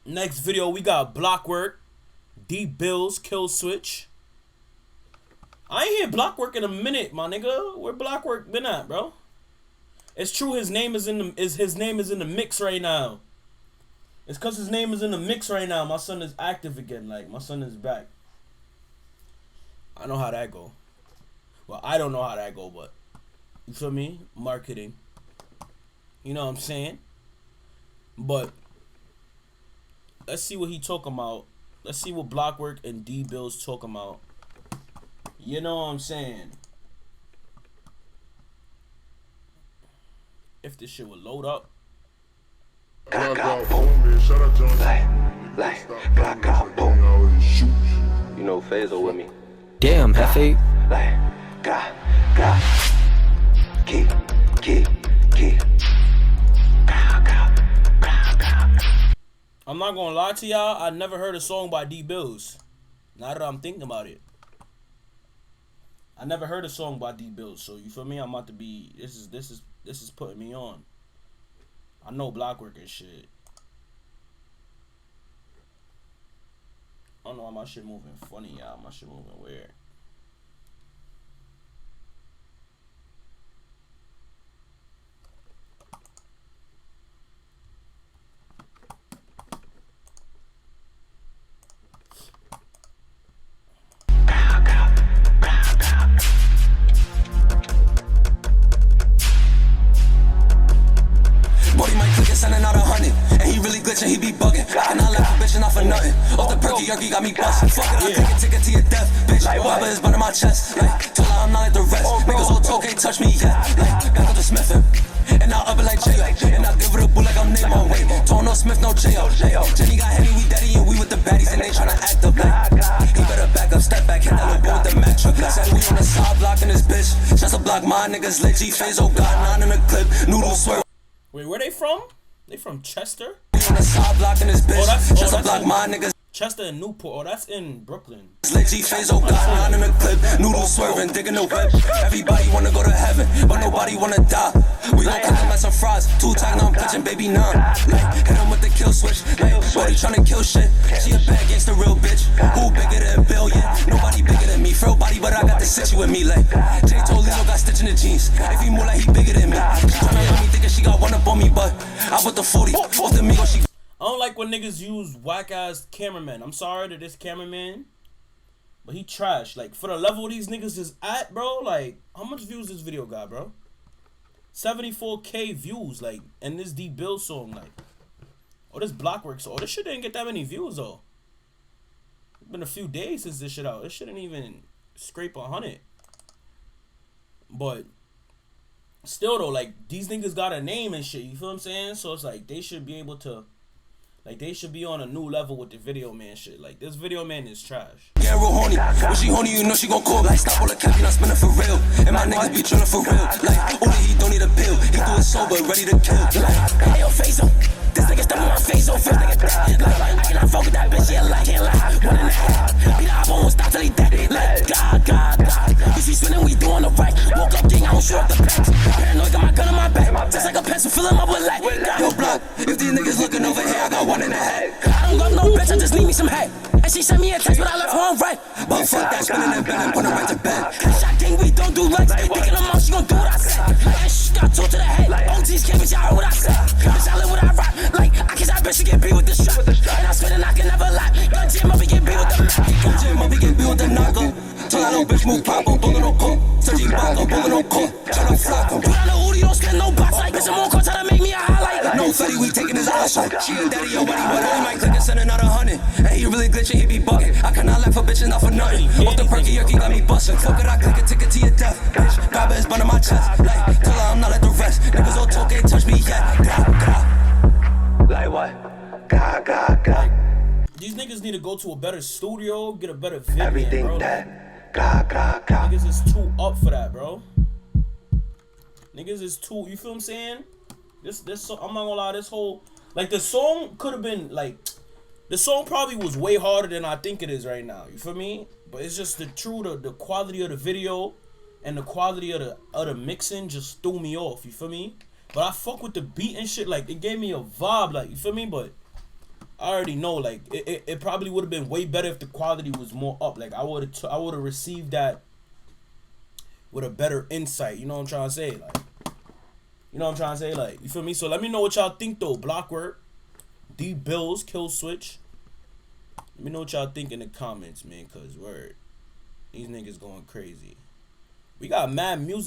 Next video, we got BlockWork, Dee Billz, Kill Switch. I ain't hear BlockWork in a minute, my nigga. Where BlockWork been at, bro? It's true his name is in the mix right now. It's cause his name is in the mix right now. My son is active again. Like, my son is back. I know how that go. Well, I don't know how that go, but you feel me? Marketing. You know what I'm saying? But let's see what he talking about. Let's see what BlockWork and Dee Billz talking about. You know what I'm saying? If this shit would load up. Like, boom. You know Faisal with me. Damn, Hefe. Like, keep. I'm not gonna lie to y'all, I never heard a song by Dee Billz. Now that I'm thinking about it. I never heard a song by Dee Billz, so you feel me? I'm about to be this is putting me on. I know BlockWork and shit. I don't know why my shit moving funny, y'all. My shit moving weird. Sending out 100, and he really glitching, he be bugging. And I left a bitch not for nothing. Off the perky, Yerky got me bustin'. Fuck it, I take a ticket to your death, bitch. Whatever is burning my chest. Like, tell her I'm not like the rest. Niggas all talk, can't touch me yet. Like, back up to Smith. And I'll up it like J.O. And I'll give it a boo like I'm name on way. Told no Smith, no J.O. Jenny got heavy, we daddy, and we with the baddies, and they tryna act up like. He better back up, step back, hit that little boy with the match. Said we on the side blocking this bitch. Just a block, my niggas lit, G-Faisal got 9 in the clip. Noodle swerve. Wait, where they from? They from Chester? On the side blocking this bitch. Just a block, my niggas. Chester and Newport. Oh, that's in Brooklyn. Lit G-Faisal got 9 in the clip. Noodle swerving, digging the whip. Everybody wanna go to heaven, but nobody wanna die. We gon' cut them like some fries. 2 times now I'm clutching, baby, none. Like, hit him with the kill switch. Like, shorty tryna kill shit. She a bad gangsta real bitch. Who bigger than Bill? Yeah, nobody bigger than me. Frail body, but I got the sit you with me. Like, Jay told Lilo got stitch in the jeans. If he move like he bigger than me. She tryna let me thinking she got one up on me, but I put the 40 off the Migo. She. I don't like when niggas use whack ass cameramen. I'm sorry to this cameraman, but he trash. Like, for the level these niggas is at, bro. Like, how much views this video got, bro? 74K views, like, and this Dee Billz song, like, oh, this BlockWork song. Oh, this shit didn't get that many views though. It's been a few days since this shit out. This shit didn't even scrape 100. But still though, like, these niggas got a name and shit. You feel what I'm saying? So it's like they should be able to. Like, they should be on a new level with the video man shit. Like, this video man is trash. Yeah, real horny. When she horny, you know she gon' call. Like, stop all the cap, you not spinning for real. And my niggas be drilling for real. Like, only he don't need a pill. He do it sober, ready to kill. Like, hey, yo, Faisal. This nigga stuck my face on first nigga dead. Like, I cannot fuck with that bitch, yeah, like, can't lie. 1.5. Beat up, I won't stop till he dead. Like, God. If we spinning, we doing the right. Woke up, king, I don't show up the packs. Paranoid, got my gun in my back. Just like a pencil, fill him up with light. Yo, block, if these niggas looking over here, I got 1 in the head. I don't got no bitch, I just need me some head. And she sent me a text, but I left her on right. But fuck that, spinning and bending, put her right to bed. Shot king, we don't do legs. Thinking them out, she gon' do what I said. And she got 2 to the head. OG's can't bitch, y'all heard what I said. Bitch, I live what I rock. Like, I kiss that bitch, she get beat with the strap. And I spit and I can never lie. Gun jam up, he get beat with the Mac. Gun jam up, he get beat with the knocker. Tell that little bitch move pop, I'm booking on coke. Searching back, I'm booking on coke. Tryna flock him. Put on the Udi, don't spend no box. Like, bitch, I'm on court, try to make me a highlight. No Fetty, we taking his ass off. She a daddy, yo, buddy, but I might click and sending out 100. And he really glitching, he be bugging. I cannot laugh for bitches, not for nothing. Off the perky, Yerky got me bustin'. Fuck it, I click a ticket to your death. Bitch, grab it, it's burning my chest. Like, tell her I'm not like the rest. Niggas all talk, ain't touch me yet. Like what? God. These niggas need to go to a better studio, get a better video. Everything bro. that. God. Niggas is too up for that, bro. Niggas is too, you feel what I'm saying? This I'm not gonna lie, this whole, like, the song could have been, like, the song probably was way harder than I think it is right now. You feel me? But it's just the quality of the video and the quality of the mixing just threw me off. You feel me? But I fuck with the beat and shit. Like, it gave me a vibe. Like, you feel me? But I already know, like, it probably would have been way better if the quality was more up. Like, I would have received that with a better insight. You know what I'm trying to say? Like, you know what I'm trying to say? Like, you feel me? So let me know what y'all think, though. BlockWork, Dee Billz, Kill Switch. Let me know what y'all think in the comments, man, because, word, these niggas going crazy. We got mad music.